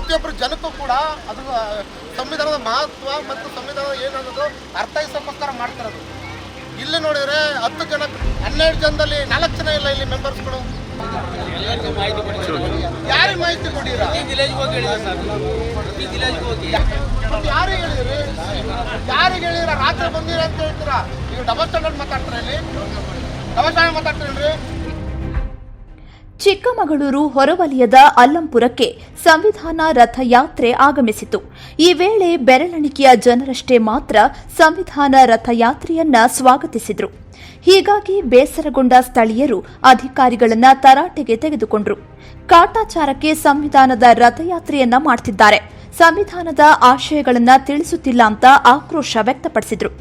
ಪ್ರತಿಯೊಬ್ಬರು ಜನಕ್ಕೂ ಕೂಡ ಅದು ಸಂವಿಧಾನದ ಮಹತ್ವ ಮತ್ತು ಸಂವಿಧಾನ ಏನನ್ನೋದು ಅರ್ಥೈಸೋಕ್ಕೋಸ್ಕರ ಮಾಡ್ತಿರೋದು. ಇಲ್ಲಿ ನೋಡಿದರೆ 10 ಜನ 12 ಜನದಲ್ಲಿ 4 ಜನ ಇಲ್ಲ ಇಲ್ಲಿ ಮೆಂಬರ್ಸ್ಗಳು. ಯಾರಿಗೆ ಮಾಹಿತಿ ಕೊಟ್ಟಿರಾ? ಯಾರಿಗೆ ಹೇಳಿದ್ರಿ? ಯಾರಿಗೆ ಹೇಳಿದ್ರ? ರಾತ್ರಿ ಬಂದಿರ ಅಂತ ಹೇಳ್ತೀರಾ? ನೀವು ಡಬಲ್ ಸ್ಟ್ಯಾಂಡರ್ಡ್ ಮಾತಾಡ್ತೀರ, ಇಲ್ಲಿ ಡಬಲ್ ಸ್ಟ್ಯಾಂಡರ್ಡ್ ಮಾತಾಡ್ತೀರೇನ್ರಿ? ಚಿಕ್ಕಮಗಳೂರು ಹೊರವಲಯದ ಅಲ್ಲಂಪುರಕ್ಕೆ ಸಂವಿಧಾನ ರಥಯಾತ್ರೆ ಆಗಮಿಸಿತು. ಈ ವೇಳೆ ಬೆರಳೆಣಿಕೆಯ ಜನರಷ್ಟೇ ಮಾತ್ರ ಸಂವಿಧಾನ ರಥಯಾತ್ರೆಯನ್ನ ಸ್ವಾಗತಿಸಿದ್ರು. ಹೀಗಾಗಿ ಬೇಸರಗೊಂಡ ಸ್ಥಳೀಯರು ಅಧಿಕಾರಿಗಳನ್ನ ತರಾಟೆಗೆ ತೆಗೆದುಕೊಂಡ್ರು. ಕಾಟಾಚಾರಕ್ಕೆ ಸಂವಿಧಾನದ ರಥಯಾತ್ರೆಯನ್ನ ಮಾಡ್ತಿದ್ದಾರೆ, ಸಂವಿಧಾನದ ಆಶಯಗಳನ್ನ ತಿಳಿಸುತ್ತಿಲ್ಲ ಅಂತ ಆಕ್ರೋಶ ವ್ಯಕ್ತಪಡಿಸಿದ್ರು.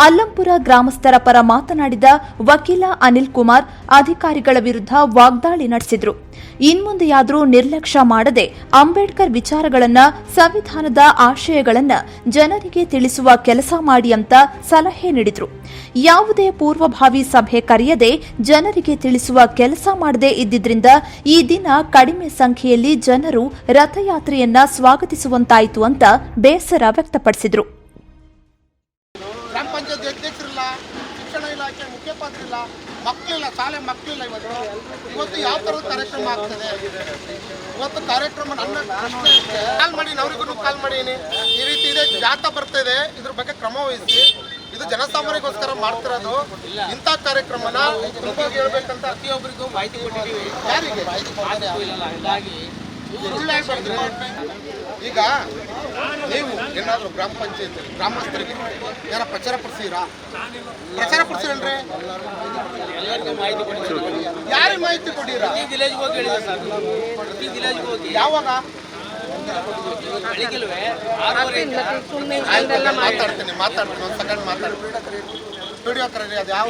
ಅಲ್ಲಂಪುರ ಗ್ರಾಮಸ್ಥರ ಪರ ಮಾತನಾಡಿದ ವಕೀಲ ಅನಿಲ್ ಕುಮಾರ್ ಅಧಿಕಾರಿಗಳ ವಿರುದ್ಧ ವಾಗ್ದಾಳಿ ನಡೆಸಿದ್ರು. ಇನ್ಮುಂದೆಯಾದರೂ ನಿರ್ಲಕ್ಷ್ಯ ಮಾಡದೆ ಅಂಬೇಡ್ಕರ್ ವಿಚಾರಗಳನ್ನ, ಸಂವಿಧಾನದ ಆಶಯಗಳನ್ನ ಜನರಿಗೆ ತಿಳಿಸುವ ಕೆಲಸ ಮಾಡಿ ಅಂತ ಸಲಹೆ ನೀಡಿದ್ರು. ಯಾವುದೇ ಪೂರ್ವಭಾವಿ ಸಭೆ ಕರೆಯದೆ ಜನರಿಗೆ ತಿಳಿಸುವ ಕೆಲಸ ಮಾಡದೇ ಇದ್ದಿದ್ರಿಂದ ಈ ದಿನ ಕಡಿಮೆ ಸಂಖ್ಯೆಯಲ್ಲಿ ಜನರು ರಥಯಾತ್ರೆಯನ್ನ ಸ್ವಾಗತಿಸುವಂತಾಯಿತು ಅಂತ ಬೇಸರ ವ್ಯಕ್ತಪಡಿಸಿದ್ರು. ಗ್ರಾಮ ಪಂಚಾಯತ್ ಅಧ್ಯಕ್ಷರಿಲ್ಲ, ಶಿಕ್ಷಣ ಇಲಾಖೆ ಮುಖ್ಯಪಾತ್ರರಿಲ್ಲ, ಮಕ್ಕಳಿಲ್ಲ, ಶಾಲೆ ಮಕ್ಕಳಿಲ್ಲ. ಇವತ್ತು ಯಾವ ಥರದ ಕಾರ್ಯಕ್ರಮ ಆಗ್ತದೆ? ಇವತ್ತು ಕಾರ್ಯಕ್ರಮ ನನ್ನ ಕಾಲ್ ಮಾಡಿ, ಅವರಿಗೂ ಕಾಲ್ ಮಾಡೀನಿ. ಈ ರೀತಿ ಇದೆ, ಜಾಥಾ ಬರ್ತಾ ಇದೆ, ಇದ್ರ ಬಗ್ಗೆ ಕ್ರಮ ವಹಿಸಿ. ಇದು ಜನಸಾಮಾನ್ಯರಿಗೋಸ್ಕರ ಮಾಡ್ತಿರೋದು. ಇಂಥ ಕಾರ್ಯಕ್ರಮನ ತುಂಬ ಹೇಳ್ಬೇಕಂತ ಪ್ರತಿಯೊಬ್ಬರಿಗೂ ಮಾಹಿತಿ ಕೊಟ್ಟಿದ್ದೀವಿ. ಯಾರಿಗೆ ಈಗ ನೀವು ಏನಾದರೂ ಗ್ರಾಮ ಪಂಚಾಯತ್ ಗ್ರಾಮಸ್ಥರಿಗೆ ಯಾರ ಪ್ರಚಾರ ಪಡಿಸಿರಾ? ಪ್ರಚಾರ ಪಡಿಸಿರನ್ರಿ? ಯಾರಿಗೆ ಮಾಹಿತಿ ಕೊಟ್ಟಿರಾ? ಯಾವಾಗ? ಮಾತಾಡ್ತೀನಿ ಒಂದು ಸೆಕೆಂಡ್ ಮಾತಾಡ್ತೀನಿ. ಸ್ಟುಡಿಯೋ ಕರೀರಿ. ಅದು ಯಾವ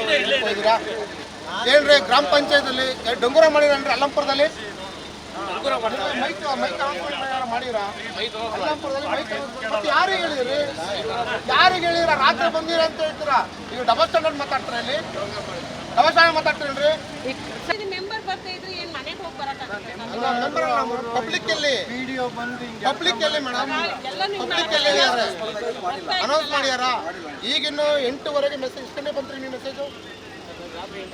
ಹೋಗಿರಾ ಏನ್ರಿ? ಗ್ರಾಮ ಪಂಚಾಯತಲ್ಲಿ ಡಂಗೂರ ಮಾಡಿರನ್ರಿ ಅಲ್ಲಂಪುರದಲ್ಲಿ? ಮಾಡಿರಾ? ಯಾರಿಗೆ ಹೇಳಿದ್ರಿ? ಯಾರಿಗೆ ಹೇಳಿರ? ರಾತ್ರಿ ಬಂದಿರ ಅಂತ ಹೇಳ್ತೀರಾ? ನೀವು ಡಬಲ್ ಸ್ಟ್ಯಾಂಡರ್ಡ್ ಮಾತಾಡ್ತೀರ, ಇಲ್ಲಿ ಡಬಲ್ ಸ್ಟ್ಯಾಂಡರ್ಡ್ ಮಾತಾಡ್ತೀರೇನ್ರಿ? ಪಬ್ಲಿಕ್ ಎಲ್ಲಿ ಮೇಡಮ್? ಪಬ್ಲಿಕ್ ಎಲ್ಲಿ ಅನೌನ್ಸ್ ಮಾಡ್ಯಾರ? ಈಗಿನ್ನು 8:00 ಮೆಸೇಜ್. ಇಷ್ಟನ್ನೇ ಬಂದ್ರಿ ನೀವು ಮೆಸೇಜು?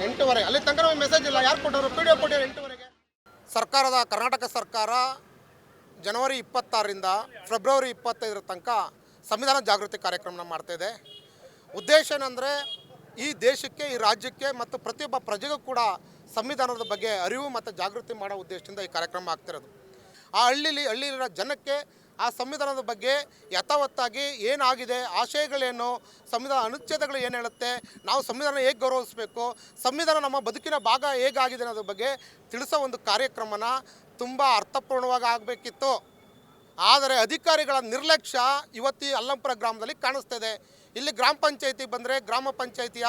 8:00 ಅಲ್ಲಿ ತನಕ ಮೆಸೇಜ್ ಇಲ್ಲ. ಯಾರು ಕೊಟ್ಟರು? PDO ಕೊಟ್ಟಿರೋ 8:00. ಕರ್ನಾಟಕ ಸರ್ಕಾರ ಜನವರಿ 26ರಿಂದ ಫೆಬ್ರವರಿ 25 ತನಕ ಸಂವಿಧಾನ ಜಾಗೃತಿ ಕಾರ್ಯಕ್ರಮ ಮಾಡ್ತಾಯಿದೆ. ಉದ್ದೇಶ ಏನಂದರೆ ಈ ದೇಶಕ್ಕೆ, ಈ ರಾಜ್ಯಕ್ಕೆ ಮತ್ತು ಪ್ರತಿಯೊಬ್ಬ ಪ್ರಜೆಗೂ ಕೂಡ ಸಂವಿಧಾನದ ಬಗ್ಗೆ ಅರಿವು ಮತ್ತು ಜಾಗೃತಿ ಮಾಡೋ ಉದ್ದೇಶದಿಂದ ಈ ಕಾರ್ಯಕ್ರಮ ಆಗ್ತಿರೋದು. ಆ ಹಳ್ಳಿಲಿರೋ ಜನಕ್ಕೆ ಆ ಸಂವಿಧಾನದ ಬಗ್ಗೆ ಯಥಾವತ್ತಾಗಿ ಏನಾಗಿದೆ, ಆಶಯಗಳೇನು, ಸಂವಿಧಾನ ಅನುಚ್ಛೇದಗಳು ಏನು ಹೇಳುತ್ತೆ, ನಾವು ಸಂವಿಧಾನ ಹೇಗೆ ಗೌರವಿಸಬೇಕು, ಸಂವಿಧಾನ ನಮ್ಮ ಬದುಕಿನ ಭಾಗ ಹೇಗಾಗಿದೆ ಅನ್ನೋದ್ರ ಬಗ್ಗೆ ತಿಳಿಸೋ ಒಂದು ಕಾರ್ಯಕ್ರಮನ ತುಂಬ ಅರ್ಥಪೂರ್ಣವಾಗಿ ಆಗಬೇಕಿತ್ತು. ಆದರೆ ಅಧಿಕಾರಿಗಳ ನಿರ್ಲಕ್ಷ್ಯ ಇವತ್ತು ಈ ಅಲ್ಲಂಪುರ ಗ್ರಾಮದಲ್ಲಿ ಕಾಣಿಸ್ತಾ ಇದೆ. ಇಲ್ಲಿ ಗ್ರಾಮ ಪಂಚಾಯತಿಗೆ ಬಂದರೆ ಗ್ರಾಮ ಪಂಚಾಯತಿಯ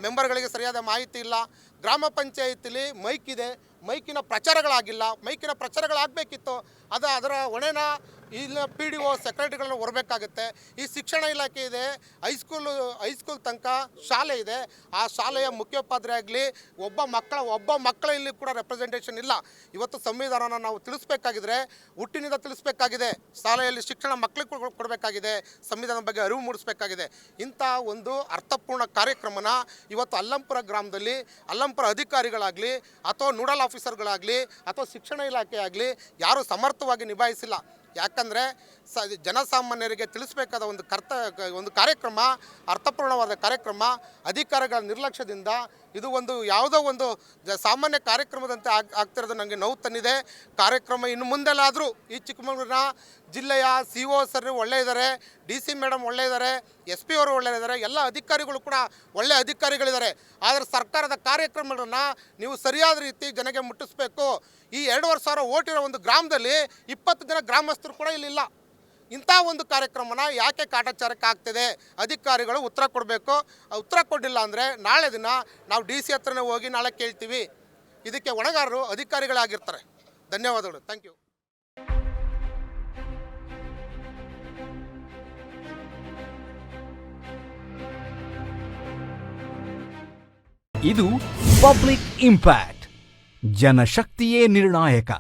ಮೆಂಬರ್ಗಳಿಗೆ ಸರಿಯಾದ ಮಾಹಿತಿ ಇಲ್ಲ. ಗ್ರಾಮ ಪಂಚಾಯತಿಲಿ ಮೈಕ್ ಇದೆ, ಮೈಕಿನ ಪ್ರಚಾರಗಳಾಗಿಲ್ಲ. ಮೈಕಿನ ಪ್ರಚಾರಗಳಾಗಬೇಕಿತ್ತು. ಅದರ ಹೊಣೆನ ಇಲ್ಲ PDO ಸೆಕ್ರೆಟರಿಗಳನ್ನ ಹೊರಬೇಕಾಗುತ್ತೆ. ಈ ಶಿಕ್ಷಣ ಇಲಾಖೆ ಇದೆ, ಹೈಸ್ಕೂಲ್ ತನಕ ಶಾಲೆ ಇದೆ. ಆ ಶಾಲೆಯ ಮುಖ್ಯೋಪಾಧ್ಯಾಯ ಆಗಲಿ, ಒಬ್ಬ ಮಕ್ಕಳ ಇಲ್ಲಿ ಕೂಡ ರೆಪ್ರೆಸೆಂಟೇಷನ್ ಇಲ್ಲ. ಇವತ್ತು ಸಂವಿಧಾನನ ನಾವು ತಿಳಿಸ್ಬೇಕಾಗಿದ್ರೆ ಹುಟ್ಟಿನಿಂದ ತಿಳಿಸ್ಬೇಕಾಗಿದೆ. ಶಾಲೆಯಲ್ಲಿ ಶಿಕ್ಷಣ ಮಕ್ಕಳಿಗೆ ಕೊಡಬೇಕಾಗಿದೆ, ಸಂವಿಧಾನದ ಬಗ್ಗೆ ಅರಿವು ಮೂಡಿಸಬೇಕಾಗಿದೆ. ಇಂಥ ಒಂದು ಅರ್ಥಪೂರ್ಣ ಕಾರ್ಯಕ್ರಮನ ಇವತ್ತು ಅಲ್ಲಂಪುರ ಗ್ರಾಮದಲ್ಲಿ ಅಲ್ಲಂಪುರ ಅಧಿಕಾರಿಗಳಾಗಲಿ ಅಥವಾ ನೋಡಲ್ ಆಫೀಸರ್ಗಳಾಗಲಿ ಅಥವಾ ಶಿಕ್ಷಣ ಇಲಾಖೆ ಆಗಲಿ ಯಾರೂ ಸಮರ್ಥವಾಗಿ ನಿಭಾಯಿಸಿಲ್ಲ. ಯಾಕಂದರೆ ಜನಸಾಮಾನ್ಯರಿಗೆ ತಿಳಿಸಬೇಕಾದ ಒಂದು ಕಾರ್ಯಕ್ರಮ, ಅರ್ಥಪೂರ್ಣವಾದ ಕಾರ್ಯಕ್ರಮ ಅಧಿಕಾರಿಗಳ ನಿರ್ಲಕ್ಷ್ಯದಿಂದ ಇದು ಯಾವುದೋ ಒಂದು ಸಾಮಾನ್ಯ ಕಾರ್ಯಕ್ರಮದಂತೆ ಆಗ್ತಿರೋದು ನನಗೆ ನೋವು ತಂದಿದೆ. ಕಾರ್ಯಕ್ರಮ ಇನ್ನು ಮುಂದೆಲ್ಲಾದರೂ ಈ ಚಿಕ್ಕಮಗಳೂರಿನ ಜಿಲ್ಲೆಯ CO ಸರ್ ಒಳ್ಳೆ ಇದ್ದಾರೆ, DC ಮೇಡಮ್ ಒಳ್ಳೆ ಇದ್ದಾರೆ, SP ಅವರು ಒಳ್ಳೆ ಇದ್ದಾರೆ, ಎಲ್ಲ ಅಧಿಕಾರಿಗಳು ಕೂಡ ಒಳ್ಳೆ ಅಧಿಕಾರಿಗಳಿದ್ದಾರೆ. ಆದರೆ ಸರ್ಕಾರದ ಕಾರ್ಯಕ್ರಮಗಳನ್ನು ನೀವು ಸರಿಯಾದ ರೀತಿ ಜನಗೆ ಮುಟ್ಟಿಸ್ಬೇಕು. ಈ 2,500 ಓಟಿರೋ ಒಂದು ಗ್ರಾಮದಲ್ಲಿ 20 ಜನ ಗ್ರಾಮಸ್ಥರು ಕೂಡ ಇಲ್ಲಿಲ್ಲ. ಇಂಥ ಒಂದು ಕಾರ್ಯಕ್ರಮನ ಯಾಕೆ ಕಾಟಾಚಾರಕ್ಕೆ ಆಗ್ತಿದೆ? ಅಧಿಕಾರಿಗಳು ಉತ್ತರ ಕೊಡಬೇಕು. ಉತ್ತರ ಕೊಡಲಿಲ್ಲ ಅಂದರೆ ನಾಳೆ ದಿನ ನಾವು DC ಹತ್ರನೇ ಹೋಗಿ ನಾಳೆ ಕೇಳ್ತೀವಿ. ಇದಕ್ಕೆ ಹೊಣೆಗಾರರು ಅಧಿಕಾರಿಗಳಾಗಿರ್ತಾರೆ. ಧನ್ಯವಾದಗಳು. Thank you. ಇದು ಪಬ್ಲಿಕ್ ಇಂಪ್ಯಾಕ್ಟ್. ಜನಶಕ್ತಿಯೇ ನಿರ್ಣಾಯಕ.